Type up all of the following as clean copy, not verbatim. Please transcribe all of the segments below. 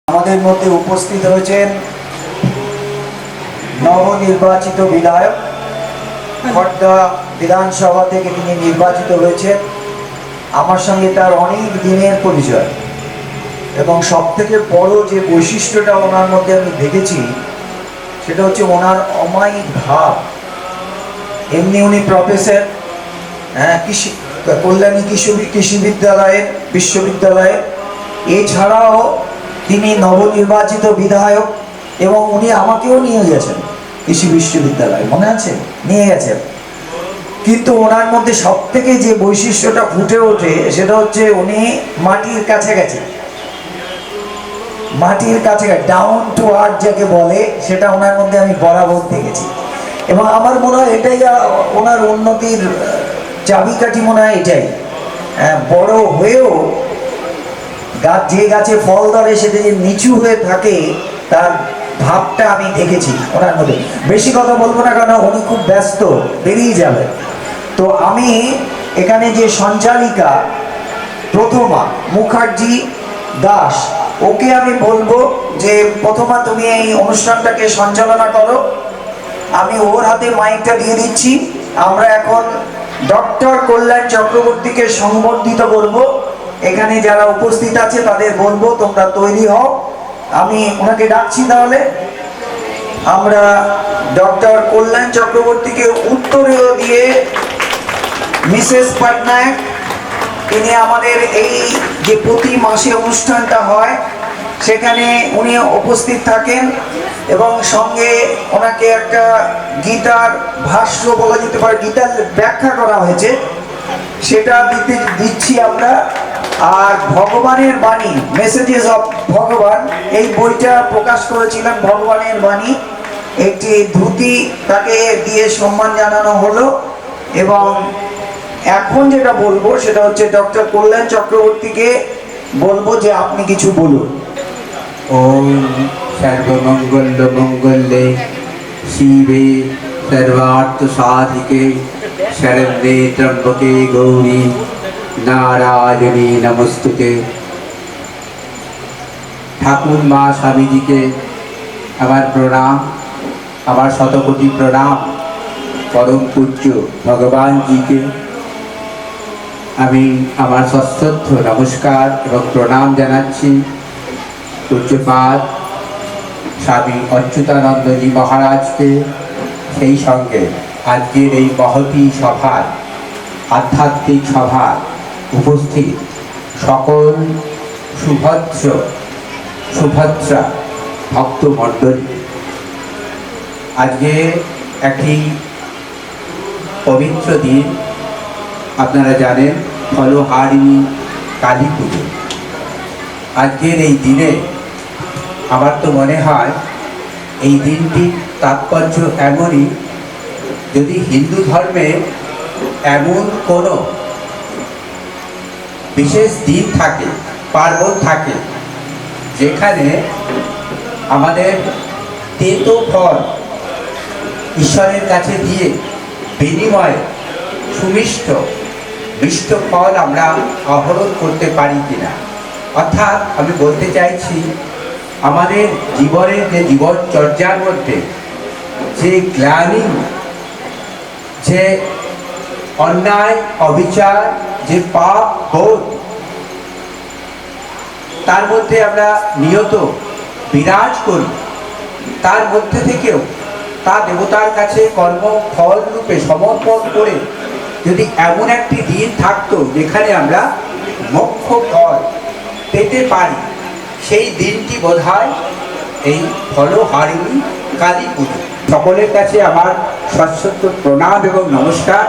আমাদের মধ্যে উপস্থিত হয়েছেন নবনির্বাচিত বিধায়ক, খড়দা বিধানসভা থেকে তিনি নির্বাচিত হয়েছেন। আমার সঙ্গে তার অনেক দিনের পরিচয় এবং সব থেকে বড় যে বৈশিষ্ট্যটা ওনার মধ্যে আমি দেখেছি সেটা হচ্ছে ওনার অমায়িক ভাব। এমনি উনি প্রফেসর, কল্যাণী কৃষি বিশ্ববিদ্যালয়ের, এছাড়াও তিনি নবনির্বাচিত বিধায়ক এবং উনি আমাকেও নিয়ে গেছেন কৃষি বিশ্ববিদ্যালয়, মনে আছে, নিয়ে গেছেন। কিন্তু ওনার মধ্যে সব থেকে যে বৈশিষ্ট্যটা ফুটে ওঠে সেটা হচ্ছে উনি মাটির কাছাকাছি, ডাউন টু আর্থ যাকে বলে, সেটা ওনার মধ্যে আমি বরাবর দেখেছি। এবং আমার মনে হয় এটাই ওনার উন্নতির চাবিকাঠি, মনে হয় এটাই। বড় হয়েও যে গাছে ফল ধরে সেটা যে নিচু হয়ে থাকে তার ভাবটা আমি দেখেছি ওনার মধ্যে। বেশি কথা বলবো না, কারণ উনি খুব ব্যস্ত, বেরিয়ে যাবে। তো আমি এখানে যে সঞ্চালিকা প্রথমা মুখার্জি দাস, ওকে আমি বলবো যে প্রথমা তুমি এই অনুষ্ঠানটাকে সঞ্চালনা করো। আমি ওর হাতে মাইকটা দিয়ে দিচ্ছি। আমরা এখন ডক্টর কল্যাণ চক্রবর্তীকে সংবর্ধিত করব। এখানে যারা উপস্থিত আছে তাদের বলবো তোমরা তৈরি হও। আমি ওনাকে ডাকছি। তাহলে আমরা ডক্টর কল্যাণ চক্রবর্তীকে উত্তরীয় দিয়ে মিসেস পটনায়ক, তিনি আমাদের এই যে প্রতি মাসে অনুষ্ঠানটা হয় সেখানে উনি উপস্থিত থাকেন এবং সঙ্গে ওনাকে একটা গীতার ভাষ্য বলা যেতে পারে, গীতার ব্যাখ্যা করা হয়েছে, সেটা দিচ্ছি আমরা। আর ভগবানের বাণী, মেসেজেস অফ ভগবান, এই বইটা প্রকাশ করেছিলেন ভগবানের বাণী, একটি ধুতি তাকে দিয়ে সম্মান জানানো হলো। এবং এখন যেটা বলবো সেটা হচ্ছে ডক্টর কল্যাণ চক্রবর্তীকে বলবো যে আপনি কিছু বলুন। ওম সর্বমঙ্গল মঙ্গলে শিবে সর্বার্থ সাধিকে শরণ্যে ত্র্যম্বকে গৌরী নারায়ণী নমস্তুতে। ঠাকুর মা স্বামীজিকে আমার প্রণাম, আমার শতকোটি প্রণাম। পরম পূজ্য ভগবানজিকে আমি আমার সশ্রদ্ধ নমস্কার এবং প্রণাম জানাচ্ছি। পূজ্যপাদ স্বামী অচ্যুতানন্দজি মহারাজকে, সেই সঙ্গে আজকের এই মহতী সভায়, আধ্যাত্মিক সভায় উপস্থিত সকল সুভদ্রা ভক্তমণ্ডলী। আজকে একটি পবিত্র দিন, আপনারা জানেন ফলহারিণী কালী পুজো। আজকের এই দিনে আমার তো মনে হয় এই দিনটির তাৎপর্য এমনই, যদি হিন্দু ধর্মে এমন কোনো বিশেষ দিন থাকে, পার্বণ থাকে, যেখানে আমাদের তেতো ফল ঈশ্বরের কাছে দিয়ে বিনিময়ে মিষ্ট ফল আমরা আহরণ করতে পারি কিনা। অর্থাৎ আমি বলতে চাইছি, আমাদের জীবনের যে জীবনচর্যার মধ্যে যে গ্লানি, যে অন্যায় অবিচার, যে পাপ বোধ, তার মধ্যে আমরা নিয়ত বিরাজ করি, তার মধ্যে থেকেও তা দেবতার কাছে কর্মফল রূপে সমর্পণ করে যদি এমন একটি দিন থাকতো যেখানে আমরা মোক্ষ ফল পেতে পারি, সেই দিনটি বোধহয় এই ফলহারিণী কালী পুজো। সকলের কাছে আমার সশ্রদ্ধ প্রণাম এবং নমস্কার।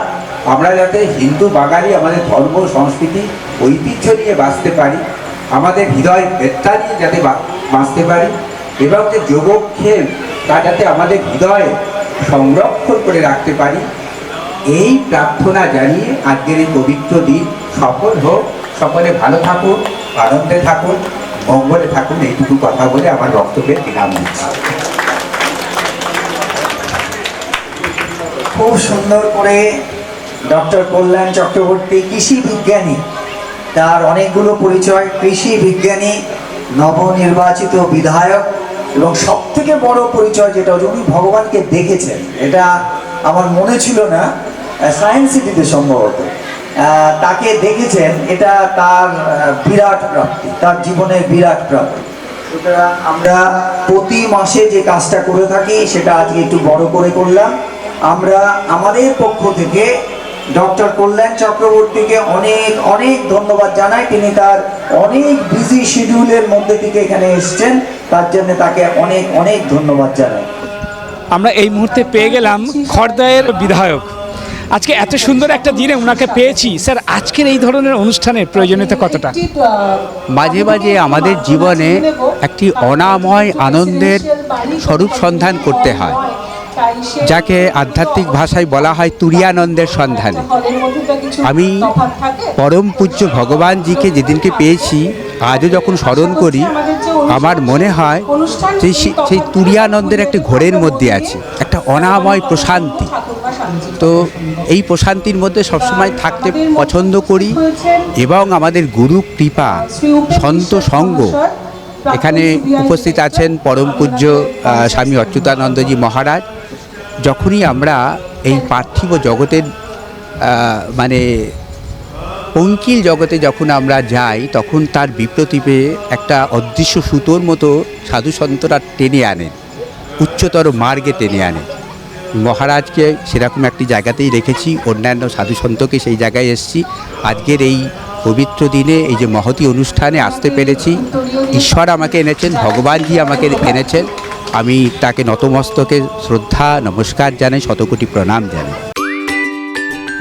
আমরা যাতে হিন্দু বাঙালি আমাদের ধর্ম সংস্কৃতি ঐতিহ্য নিয়ে বাঁচতে পারি, আমাদের হৃদয় বেত্তা নিয়ে যাতে বাঁচতে পারি, এবং যে যোগক্ষেম তা যাতে আমাদের হৃদয়ে সংরক্ষণ করে রাখতে পারি, এই প্রার্থনা জানিয়ে আজকের এই পবিত্র দিন সফল হোক। সকলে ভালো থাকুন, আনন্দে থাকুন, মঙ্গলে থাকুন, এইটুকু কথা বলে আমার বক্তব্যের বিরাম দিচ্ছি। খুব সুন্দর করে ডক্টর কল্যাণ চক্রবর্তী, কৃষি বিজ্ঞানী, তার অনেকগুলো পরিচয়, কৃষি বিজ্ঞানী, নবনির্বাচিত বিধায়ক, এবং সব থেকে বড় পরিচয় যেটা উনি ভগবানকে দেখেছেন। এটা আমার মনে ছিল না, সায়েন্স সিটিতে সম্ভবত তাকে দেখেছেন। এটা তার বিরাট প্রাপ্তি, তার জীবনের বিরাট প্রাপ্তি। সুতরাং আমরা প্রতি মাসে যে কাজটা করে থাকি সেটা আজকে একটু বড় করে করলাম। আমরা আমাদের পক্ষ থেকে ডক্টর কল্যাণ চক্রবর্তীকে অনেক অনেক ধন্যবাদ জানাই। তিনি তার অনেক বিজি শিডিউলের মধ্যে থেকে এখানে এসেছেন, তার জন্য তাকে অনেক অনেক ধন্যবাদ জানাই। আমরা এই মুহূর্তে পেয়ে গেলাম খড়দায়ের বিধায়ক। আজকে এত সুন্দর একটা দিনে ওনাকে পেয়েছি। স্যার, আজকের এই ধরনের অনুষ্ঠানের প্রয়োজনীয়তা কতটা? মাঝে মাঝে আমাদের জীবনে একটি অনাময় আনন্দের স্বরূপ সন্ধান করতে হয়, যাকে আধ্যাত্মিক ভাষায় বলা হয় তুরীয়ানন্দের সন্ধানে। আমি পরম পূজ্য ভগবানজিকে যেদিনকে পেয়েছি, আজও যখন স্মরণ করি, আমার মনে হয় যে সেই তুরীয়ানন্দের একটি ঘোরের মধ্যে আছে একটা অনাময় প্রশান্তি। তো এই প্রশান্তির মধ্যে সবসময় থাকতে পছন্দ করি, এবং আমাদের গুরু কৃপা, সন্ত সঙ্গ, এখানে উপস্থিত আছেন পরম পূজ্য স্বামী অচ্যুতানন্দজি মহারাজ। যখনই আমরা এই পার্থিব জগতের মানে পঙ্কিল জগতে যখন আমরা যাই, তখন তার বিপ্রতীপে একটা অদৃশ্য সুতোর মতো সাধু সন্তরা টেনে আনেন, উচ্চতর মার্গে টেনে আনেন। মহারাজকে সেরকম একটি জায়গাতেই রেখেছি, অন্যান্য সাধু সন্তকে সেই জায়গায় এসেছি। আজকের এই পবিত্র দিনে এই যে মহতী অনুষ্ঠানে আসতে পেরেছি, ঈশ্বর আমাকে এনেছেন, ভগবানজি আমাকে এনেছেন। আমি তাকে নতমস্তকে শ্রদ্ধা নমস্কার জানাই, শতকোটি প্রণাম জানাই।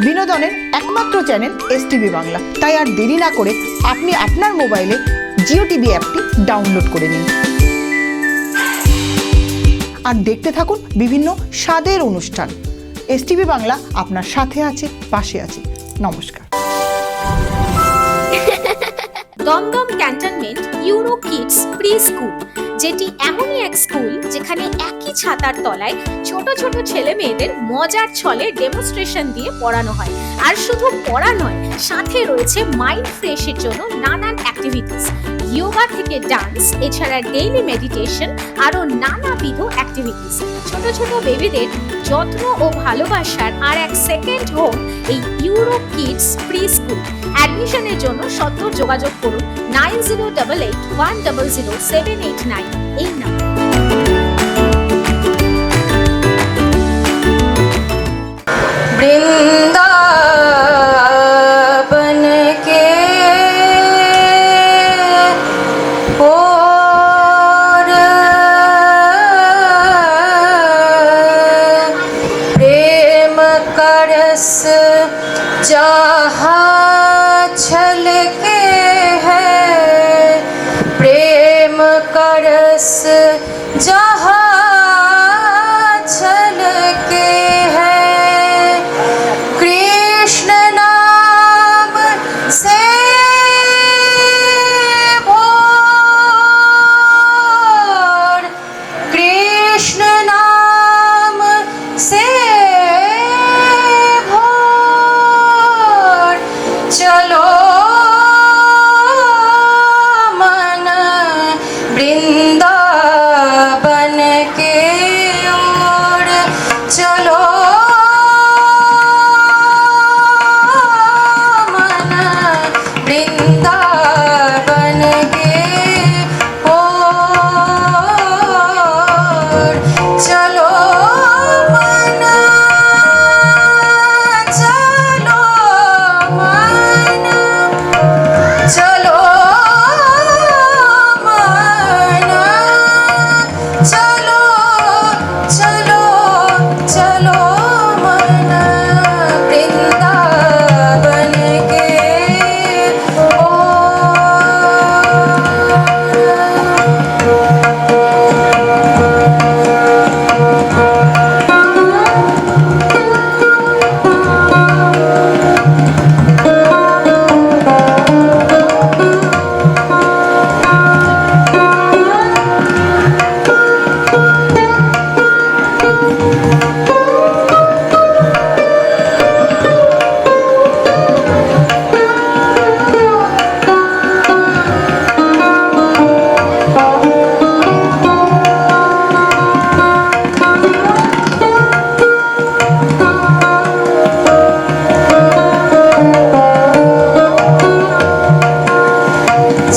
বিনোদনের একমাত্র চ্যানেল এসটিভি বাংলা। তাই আর দেরি না করে আপনি আপনার মোবাইলে জিও টিভি অ্যাপটি ডাউনলোড করে নিন আর দেখতে থাকুন বিভিন্ন স্বাদের অনুষ্ঠান। এসটিভি বাংলা আপনার সাথে আছে, পাশে আছে। নমস্কার। Dum Dum cantonment Euro kids pre school, যেটি এমনই এক স্কুল যেখানে একই ছাতার তলায় ছোট ছোট ছেলে মেয়েদের মজার ছলে ডেমনস্ট্রেশন দিয়ে পড়ানো হয়। আর শুধু পড়া নয়, সাথে রয়েছে মাইন্ড ফ্রেশের জন্য নানান অ্যাক্টিভিটিস। যোগা থেকে ডান্স, এছাড়া ডেইলি মেডিটেশন, আরও নানাবিধ অ্যাক্টিভিটিস। ছোট ছোট বেবিদের যত্ন ও ভালোবাসার আর এক সেকেন্ড হোম এই ইউরো কিডস প্রি স্কুল। অ্যাডমিশনের জন্য সত্ত্বর যোগাযোগ করুন 9088100789 এই নাম্বার। वृंदावन के ओर प्रेम करस जहाँ छलके है, प्रेम करस जहाँ छलके है, कृष्ण नाम से भोर, कृष्ण नाम से भोर, चलो मन वृंदावन के ओर, चलो मन वृंदावन के ओर, चलो मन, चलो मन, चलो मन, चलो चलो चलो मन वृंदावन के ओर।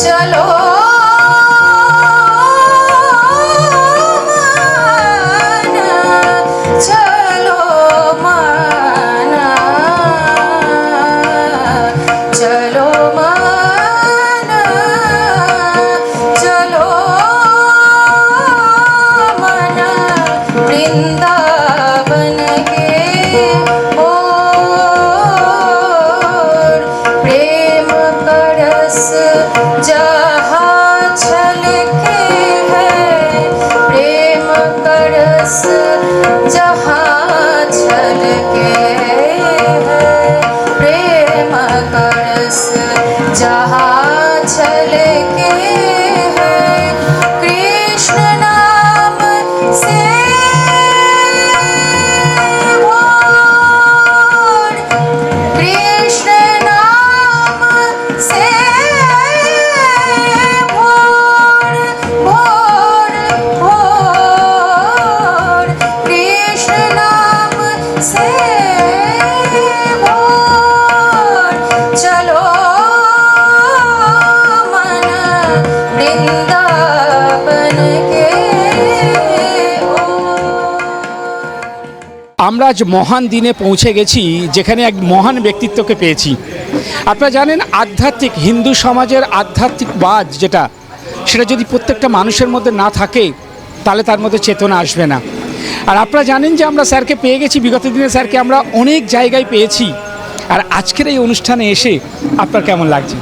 चलो मन, चलो मन, चलो मन, चलो मन वृंदावन के ओर, प्रेम करस जहाँ छलके है, प्रेम करस जहाँ छलके है, प्रेम करस जहाँ छलके है, कृष्ण नाम से भोर, कृष्ण नाम से भोर, भोर भोर, कृष्ण नाम से भोर, चलो मन वृंदावन के ओर। আমরা আজ মহান দিনে পৌঁছে গেছি, যেখানে এক মহান ব্যক্তিত্বকে পেয়েছি। আপনারা জানেন আধ্যাত্মিক হিন্দু সমাজের আধ্যাত্মিকবাদ যেটা, সেটা যদি প্রত্যেকটা মানুষের মধ্যে না থাকে তাহলে তার মধ্যে চেতনা আসবে না। আর আপনারা জানেন যে আমরা স্যারকে পেয়ে গেছি, বিগত দিনে স্যারকে আমরা অনেক জায়গায় পেয়েছি। আর আজকের এই অনুষ্ঠানে এসে আপনার কেমন লাগছে?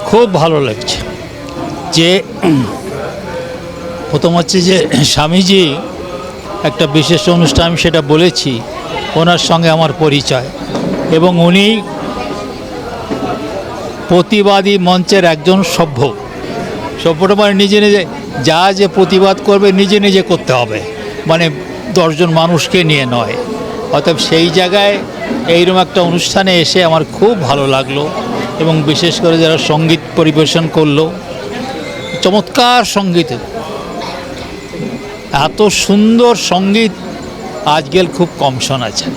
খুব ভালো লাগছে। যে প্রথম হচ্ছে যে স্বামীজি একটা বিশেষ অনুষ্ঠান, আমি সেটা বলেছি, ওনার সঙ্গে আমার পরিচয়, এবং উনি প্রতিবাদী মঞ্চের একজন সভ্য। সভ্যটা মানে নিজে নিজে যা যে প্রতিবাদ করবে নিজে নিজে করতে হবে, মানে 10 জন মানুষকে নিয়ে নয়। অতএব সেই জায়গায় এইরকম একটা অনুষ্ঠানে এসে আমার খুব ভালো লাগলো, এবং বিশেষ করে যারা সঙ্গীত পরিবেশন করলো চমৎকার সঙ্গীত, এত সুন্দর সঙ্গীত আজকাল খুব কম শোনা যায়।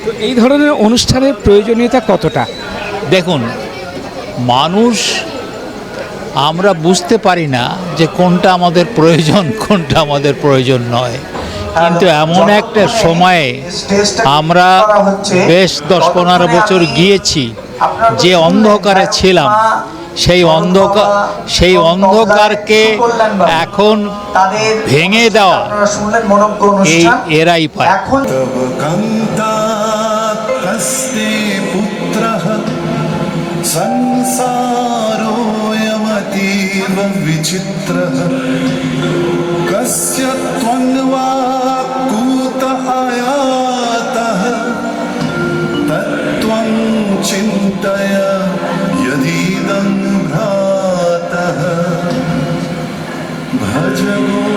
তো এই ধরনের অনুষ্ঠানের প্রয়োজনীয়তা কতটা? দেখুন, মানুষ আমরা বুঝতে পারি না যে কোনটা আমাদের প্রয়োজন, কোনটা আমাদের প্রয়োজন নয়, কিন্তু এমন একটা সময়ে আমরা বেশ 10-15 বছর গিয়েছি যে অন্ধকারে ছিলাম, সেই অন্ধকারকে এখন ভেঙে দেওয়া এই এরাই পায়। এখন कस्ते पुत्रः संसारोऽयमतीव विचित्रः कस्य त्वन्वा कूतः आयातः तत्त्वं चिन्तय यदीदं भ्रातः भज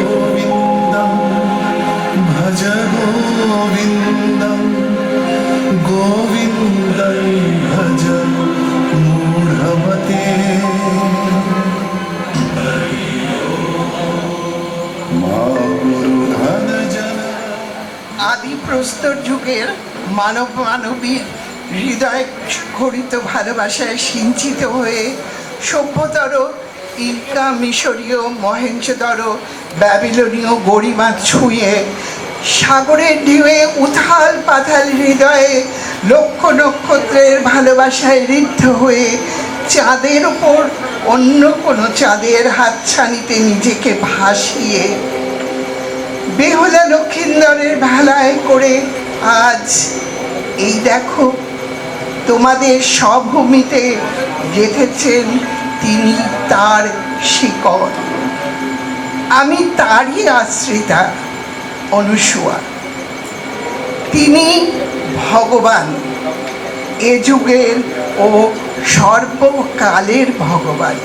गोविन्दं भज गोविन्दं गोविन्दं भज मूढमते मा गुरु धन जन। আদি প্রস্তর যুগের মানবীর হৃদয় খরিত ভালোবাসায় সিঞ্চিত হয়ে সভ্যতর ইনকা, মিশরীয়, মহেঞ্জোদর, ব্যাবিলনীয় গরিমা ছুঁয়ে সাগরের ঢেউয়ে উথাল পাথাল হৃদয়ে লক্ষ নক্ষত্রের ভালোবাসায় ঋদ্ধ হয়ে চাঁদের ওপর অন্য কোনো চাঁদের হাতছানিতে নিজেকে ভাসিয়ে বেহুলা লক্ষিন্দরের ভেলায় করে আজ এই দেখো তোমাদের স্বভূমিতে গেঁথেছেন তিনি তার শিকড়। আমি তারই আশ্রিতা অনুসূয়া। তিনি ভগবান, এ যুগের ও সর্বকালের ভগবান।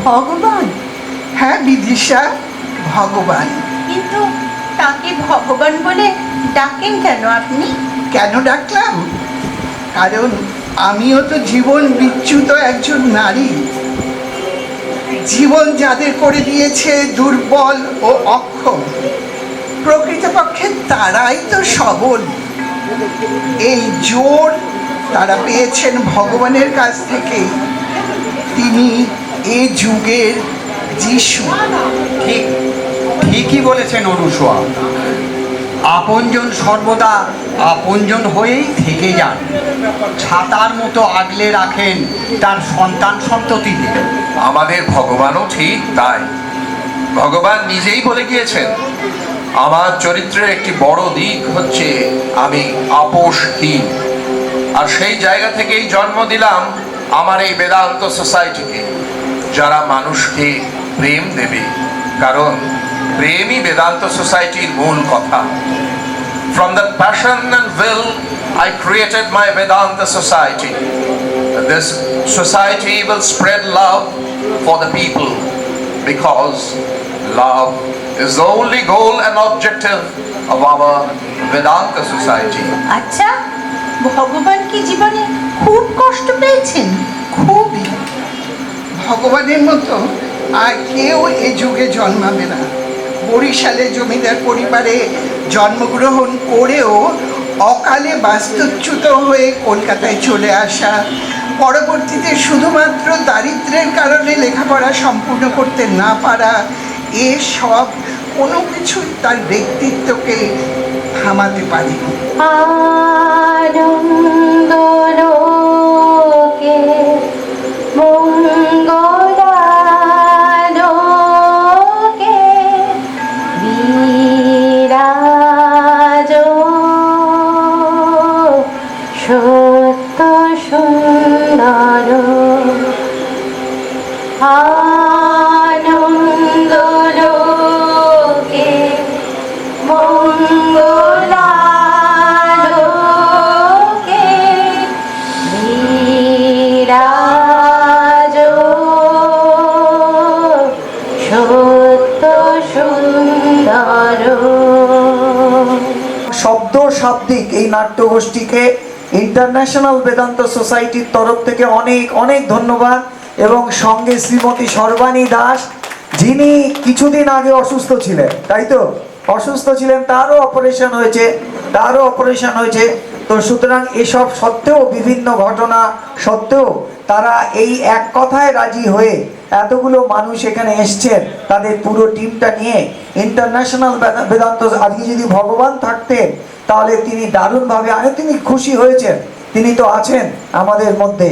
ভগবান? হ্যাঁ বিদিশা, ভগবান। কিন্তু তাকে ভগবান বলে ডাকেন কেন আপনি? কেন ডাকলাম? কারণ আমিও তো জীবন বিচ্যুত একজন নারী। জীবন যাদের করে দিয়েছে দুর্বল ও অক্ষম, প্রকৃতপক্ষে তারাই তো সবল। এই জোর তারা পেয়েছেন ভগবানের কাছ থেকে। তিনি এ যুগের যিশু। ঠিকই বলেছেন অনুসূয়া। আপনজন সর্বদা আপনজন হয়েই থেকে যান, ছাতার মতো আগলে রাখেন তার সন্তান সন্ততিদের। আমাদের ভগবানও ঠিক তাই। ভগবান নিজেই বলে গিয়েছেন, আমার চরিত্রের একটি বড় দিক হচ্ছে আমি আপোষহীন। আর সেই জায়গা থেকেই জন্ম দিলাম আমার এই বেদান্ত সোসাইটিকে, যারা মানুষকে প্রেম দেবে, কারণ প্রেমই বেদান্ত সোসাইটির মূল কথা। From that passion and will, I created my Vedanta society. This society will spread love for the people, because love is the only goal and objective of our Vedanta society. আচ্ছা, ভগবান কি জীবনে খুব কষ্ট পেয়েছেন? খুবই। ভগবানের মতো আর কেউ এ যুগে জন্মাবে না। বরিশালে জমিদার পরিবারে জন্মগ্রহণ করেও অকালে বাস্তুচ্যুত হয়ে কলকাতায় চলে আসা, পরবর্তীতে শুধুমাত্র দারিদ্র্যের কারণে লেখাপড়া সম্পূর্ণ করতে না পারা, এসব কোনো কিছু তার ব্যক্তিত্বকে থামাতে পারেনি। আনন্দলোকে মঙ্গলালোকে বিরাজ সত্য সুন্দর। আনন্দলোকে মঙ্গলালোকে বিরাজ সত্য সুন্দর। শব্দ শাব্দিক এই নাট্যগোষ্ঠীকে ইন্টারন্যাশনাল বেদান্ত সোসাইটির তরফ থেকে অনেক অনেক ধন্যবাদ। এবং সঙ্গে শ্রীমতী সর্বাণী দাস, যিনি কিছুদিন আগে অসুস্থ ছিলেন, তাই তো? অসুস্থ ছিলেন, তারও অপারেশন হয়েছে। তো সুতরাং এসব সত্ত্বেও, বিভিন্ন ঘটনা সত্ত্বেও তারা এই এক কথায় রাজি হয়ে এতগুলো মানুষ এখানে এসছেন তাদের পুরো টিমটা নিয়ে। ইন্টারন্যাশনাল বেদান্ত, আজকে যদি ভগবান থাকতেন তাহলে তিনি দারুণভাবে, তিনি খুশি হয়েছেন, তিনি তো আছেন আমাদের মধ্যে,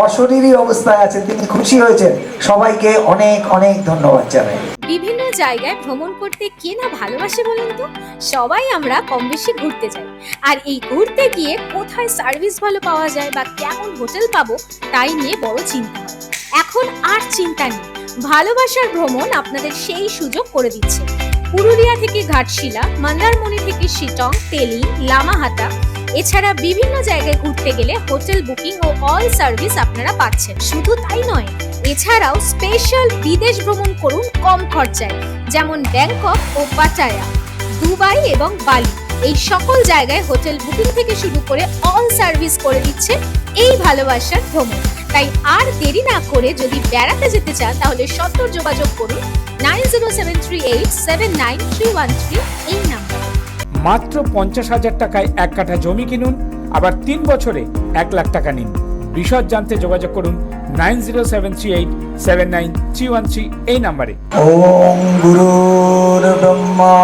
অশরীরী অবস্থায় আছেন, তিনি খুশি হয়েছেন। সবাইকে অনেক অনেক ধন্যবাদ জানাই। বিভিন্ন জায়গায় ভ্রমণ করতে কে না ভালোবাসে বলুন তো? সবাই আমরা কম বেশি ঘুরতে যাই, আর এই ঘুরতে গিয়ে কোথায় সার্ভিস ভালো পাওয়া যায় বা কেমন হোটেল পাবো তাই নিয়ে বড় চিন্তা হয়। এখন আর চিন্তা নেই, ভালোবাসার ভ্রমণ আপনাদের সেই সুযোগ করে দিচ্ছে। পুরুলিয়া থেকে ঘাটশিলা, মন্দারমণি থেকে শিটং, তেলি, লামাহাটা, এছাড়া বিভিন্ন জায়গায় ঘুরতে গেলে হোটেল বুকিং ও অল সার্ভিস আপনারা পাচ্ছেন। শুধু তাই নয়, এছাড়াও স্পেশাল বিদেশ ভ্রমণ করুন কম খরচায়, যেমন ব্যাংকক ও পাটায়া, দুবাই এবং বালি। এই সকল জায়গায় হোটেল বুকিং থেকে শুরু করে অল সার্ভিস করে দিচ্ছে এই ভালোবাসার ভ্রমণ। তাই আর দেরি না করে যদি বেড়াতে যেতে চান তাহলে সত্বর যোগাযোগ করুন 9073879313 এই নাম্বার। মাত্র 50,000 টাকায় 1 কাঠা জমি কিনুন, আবার 3 বছরে 1 লাখ টাকা নিন। বিশদ জানতে যোগাযোগ করুন 9073879313 এই নাম্বারে। ওম গুরুর ব্রহ্মা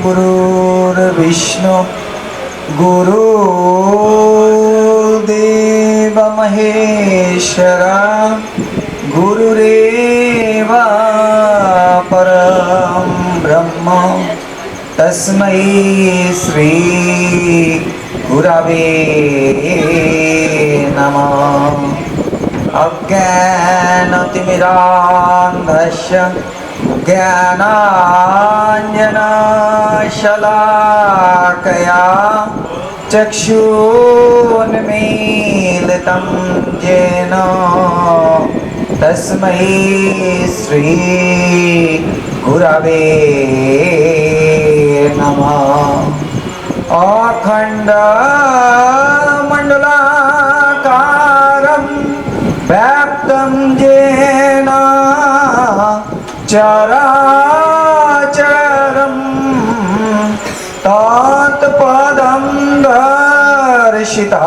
গুরুর বিষ্ণু গুরুদেব মহেশ্বরা গুরুরেবা পরম ব্রহ্ম তস্मै শ্রী গুরবে নমঃ। অজ্ঞানতিমিরান্ধস্য জ্ঞানাঞ্জনশলাকয়া চক্ষুন্মীলিतं येन तस्मै श्री गुरवे नमः। अखण्डमण्डलाकारं व्याप्तं येन चराचरं तत्पदं दर्शितं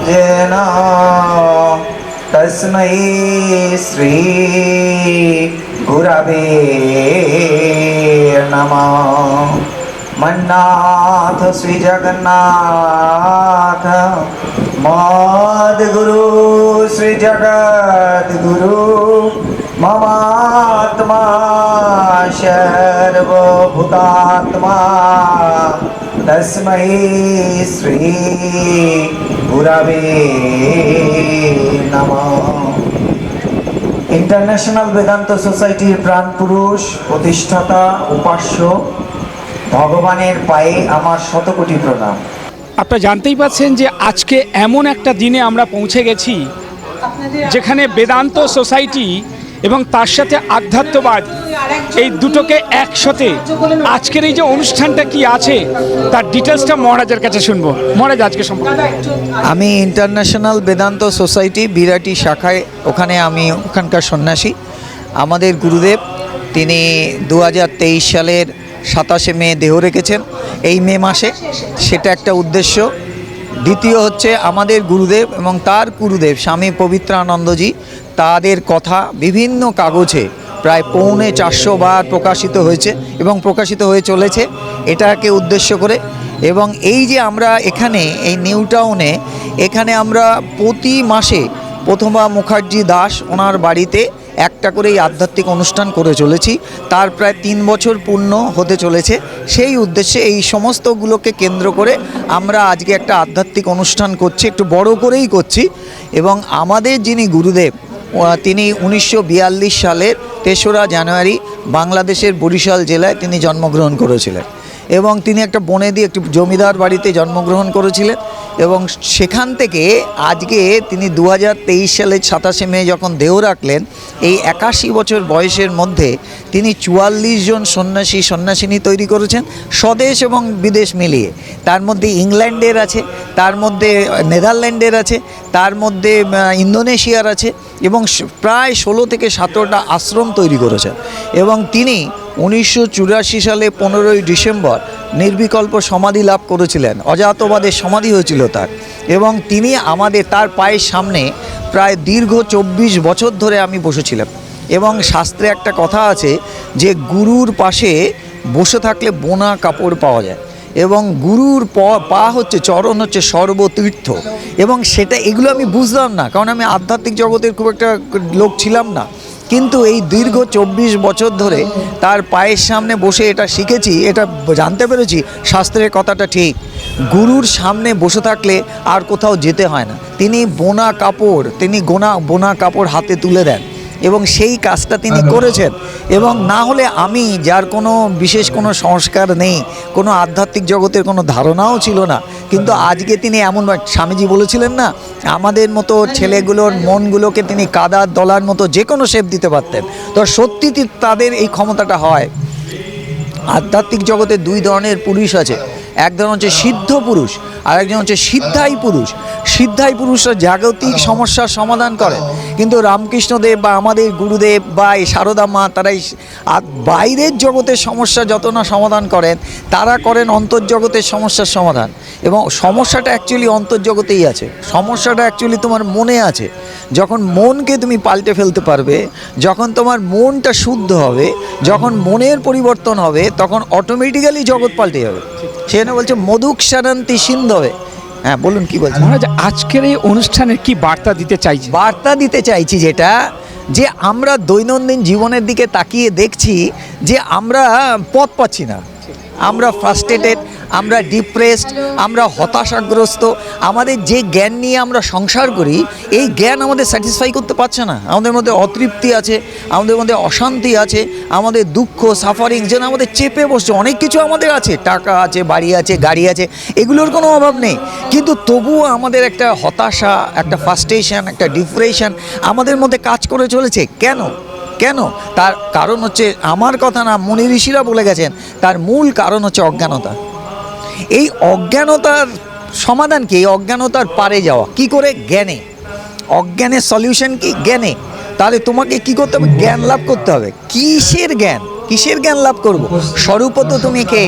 येन तस्मै श्री गुरवे नमः। मन्नाथ श्री जगन्नाथ मद्गुरु श्री जगद्गुरु ममात्मा सर्वभूतात्मा तस्मै श्री गुरवे नमः। इंटरनेशनल वेदांत सोसाइटीर प्राण पुरुष प्रतिष्ठाता उपास्य ভগবানের পায়ে আমার শতকোটি প্রণাম। আপনারা জানতেই পাচ্ছেন যে আজকে এমন একটা দিনে আমরা পৌঁছে গেছি যেখানে বেদান্ত সোসাইটি এবং তার সাথে আধ্যাত্মবাদ এই দুটোকে একসাথে আজকের এই যে অনুষ্ঠানটা কি আছে তার ডিটেলসটা মহারাজের কাছে শুনবো। মহারাজ, আজকে সম্পর্কে আমি ইন্টারন্যাশনাল বেদান্ত সোসাইটি বিরাটি শাখায়, আমি ওখানকার সন্ন্যাসী। আমাদের গুরুদেব তিনি 2023 সালের 27শে মে দেহ রেখেছেন, এই মে মাসে। সেটা একটা উদ্দেশ্য। দ্বিতীয় হচ্ছে আমাদের গুরুদেব এবং তার গুরুদেব স্বামী পবিত্রানন্দজি, তাদের কথা বিভিন্ন কাগজে প্রায় 450 বার প্রকাশিত হয়েছে এবং প্রকাশিত হয়ে চলেছে, এটাকে উদ্দেশ্য করে। এবং এই যে আমরা এখানে এই নিউ টাউনে এখানে আমরা প্রতি মাসে প্রথমা মুখার্জি দাস ওনার বাড়িতে একটা করে এই আধ্যাত্মিক অনুষ্ঠান করে চলেছি। তার প্রায় 3 বছর পূর্ণ হতে চলেছে। সেই উদ্দেশ্যে এই সমস্তগুলোকে কেন্দ্র করে আমরা আজকে একটা আধ্যাত্মিক অনুষ্ঠান করছি, একটু বড় করেই করছি। এবং আমাদের যিনি গুরুদেব তিনি 1942 সালের 3রা জানুয়ারি বাংলাদেশের বরিশাল জেলায় তিনি জন্মগ্রহণ করেছিলেন এবং তিনি একটা বনেদি একটি জমিদার বাড়িতে জন্মগ্রহণ করেছিলেন। এবং সেখান থেকে আজকে তিনি 2023 সালের 27শে মে যখন দেহ রাখলেন, এই 81 বছর বয়সের মধ্যে তিনি 44 জন সন্ন্যাসিনী তৈরি করেছেন, স্বদেশ এবং বিদেশ মিলিয়ে। তার মধ্যে ইংল্যান্ডের আছে, তার মধ্যে নেদারল্যান্ডের আছে, তার মধ্যে ইন্দোনেশিয়ার আছে, এবং প্রায় 16 থেকে 17টা আশ্রম তৈরি করেছেন। এবং তিনি 1984 সালে 15ই ডিসেম্বর নির্বিকল্প সমাধি লাভ করেছিলেন, অজাতবাদের সমাধি হয়েছিল তার। এবং তিনি তার পায়ের সামনে প্রায় দীর্ঘ 24 বছর ধরে আমি বসেছিলাম। এবং শাস্ত্রে একটা কথা আছে যে গুরুর পাশে বসে থাকলে বোনা কাপড় পাওয়া যায়, এবং গুরুর পা হচ্ছে, চরণ হচ্ছে সর্বতীর্থ। এবং এগুলো আমি বুঝলাম না, কারণ আমি আধ্যাত্মিক জগতের খুব একটা লোক ছিলাম না। কিন্তু এই দীর্ঘ 24 বছর ধরে তার পায়ের সামনে বসে এটা শিখেছি, এটা জানতে পেরেছি শাস্ত্রের কথাটা ঠিক। গুরুর সামনে বসে থাকলে আর কোথাও যেতে হয় না। তিনি বোনা কাপড় হাতে তুলে দেন, এবং সেই কাজটা তিনি করেছেন। এবং না হলে আমি, যার কোনো বিশেষ কোনো সংস্কার নেই, কোনো আধ্যাত্মিক জগতের কোনো ধারণাও ছিল না, কিন্তু আজকে তিনি এমন, স্বামীজি বলেছিলেন না, আমাদের মতো ছেলেগুলোর মনগুলোকে তিনি কাদার দলার মতো যে কোনো শেপ দিতে পারতেন। তো সত্যি তাদের এই ক্ষমতাটা হয়। আধ্যাত্মিক জগতে 2 ধরনের পুরুষ আছে, এক ধরন হচ্ছে সিদ্ধ পুরুষ, আর একজন হচ্ছে সিদ্ধাই পুরুষ। সিদ্ধাই পুরুষরা জাগতিক সমস্যার সমাধান করেন, কিন্তু রামকৃষ্ণদেব বা আমাদের গুরুদেব বা এই সারদা মা, তারা বাইরের জগতের সমস্যা যত না সমাধান করেন, তারা করেন অন্তর্জগতের সমস্যার সমাধান। এবং সমস্যাটা অ্যাকচুয়ালি অন্তর্জগতেই আছে, সমস্যাটা অ্যাকচুয়ালি তোমার মনে আছে। যখন মনকে তুমি পাল্টে ফেলতে পারবে, যখন তোমার মনটা শুদ্ধ হবে, যখন মনের পরিবর্তন হবে, তখন অটোমেটিক্যালি জগৎ পাল্টে যাবে। সেখানে বলছে মধুক সারান্তি সিন্ধবে। হ্যাঁ, বলুন কি বলছেন? আজকের এই অনুষ্ঠানে কি বার্তা দিতে চাইছি? বার্তা দিতে চাইছি যেটা, যে আমরা দৈনন্দিন জীবনের দিকে তাকিয়ে দেখছি যে আমরা পথ পাচ্ছি না, আমরা ফ্রাস্ট্রেটেড, আমরা ডিপ্রেসড, আমরা হতাশাগ্রস্ত। আমাদের যে জ্ঞান নিয়ে আমরা সংসার করি, এই জ্ঞান আমাদের স্যাটিসফাই করতে পারছে না। আমাদের মধ্যে অতৃপ্তি আছে, আমাদের মধ্যে অশান্তি আছে, আমাদের দুঃখ সাফারিং যেন আমাদের চেপে বসছে। অনেক কিছু আমাদের আছে, টাকা আছে, বাড়ি আছে, গাড়ি আছে, এগুলোর কোনো অভাব নেই, কিন্তু তবুও আমাদের একটা হতাশা, একটা ফ্রাস্ট্রেশন, একটা ডিপ্রেশন আমাদের মধ্যে কাজ করে চলেছে। কেন? তার কারণ হচ্ছে, আমার কথা না, মুনি ঋষিরা বলে গেছেন, তার মূল কারণ হচ্ছে অজ্ঞানতা। এই অজ্ঞানতার সমাধান কি? এই অজ্ঞানতার পারে যাওয়া কি করে? জ্ঞানে। অজ্ঞানের সলিউশন কি? জ্ঞানে। তাহলে তোমাকে কি করতে হবে? জ্ঞান লাভ করতে হবে। কিসের জ্ঞান লাভ করবো? স্বরূপত তুমি কে?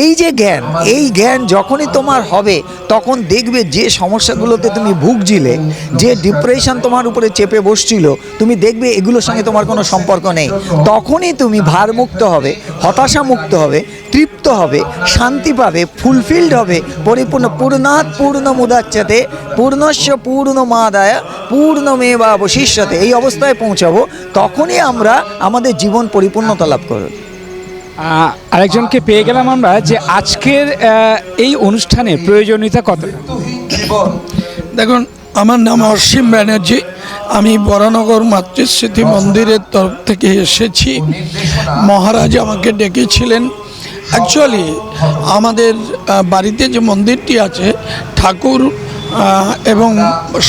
এই যে জ্ঞান, এই জ্ঞান যখনই তোমার হবে, তখন দেখবে যে সমস্যাগুলোতে তুমি ভুগছিলে, যে ডিপ্রেশন তোমার উপরে চেপে বসছিল, তুমি দেখবে এগুলোর সঙ্গে তোমার কোনো সম্পর্ক নেই। তখনই তুমি ভারমুক্ত হবে, হতাশা মুক্ত হবে, তৃপ্ত হবে, শান্তি পাবে, ফুলফিলড হবে, পরিপূর্ণ। পূর্ণাৎ পূর্ণমুদাচ্যতে পূর্ণস্য পূর্ণমাদায় পূর্ণমেবাবশিষ্যতে, এই অবস্থায় পৌঁছাবো, তখনই আমরা আমাদের জীবন পরিপূর্ণতা লাভ করব। আরেকজনকে পেয়ে গেলাম আমরা, যে আজকের এই অনুষ্ঠানের প্রয়োজনীয়তা কত? দেখুন, আমার নাম অসীম ব্যানার্জি, আমি বরানগর মাতৃস্মৃতি মন্দিরের তরফ থেকে এসেছি। মহারাজ আমাকে ডেকেছিলেন। অ্যাকচুয়ালি আমাদের বাড়িতে যে মন্দিরটি আছে, ঠাকুর এবং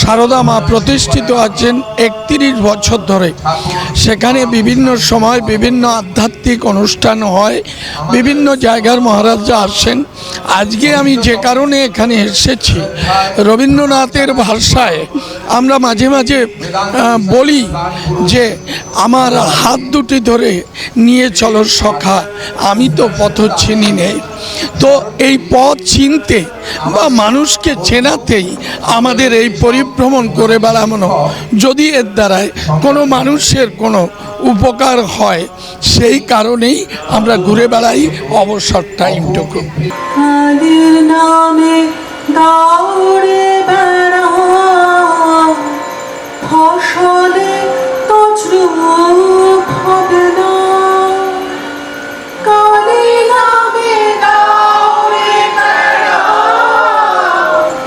সারদা মা প্রতিষ্ঠিত আছেন 31 বছর ধরে। সেখানে বিভিন্ন সময় বিভিন্ন আধ্যাত্মিক অনুষ্ঠান হয়, বিভিন্ন জায়গার মহারাজরা আসেন। আজকে আমি যে কারণে এখানে এসেছি, রবীন্দ্রনাথের ভাষায় আমরা মাঝে মাঝে বলি যে আমার হাত দুটি ধরে নিয়ে চলো সখা, আমি তো পথ চিনি নেই। তো এই পথ চিনতে বা মানুষকে চেনাতেই আমাদের এই পরিভ্রমণ করে বেড়ানো। যদি এর দ্বারায় কোনো মানুষের কোনো উপকার হয়, সেই কারণেই আমরা ঘুরে বেড়াই অবসর টাইমটুকু। নামে দৌড়ে বেড়া, ফসলে তছরূপ হবে না। কালী নামে দৌড়ে বেড়া,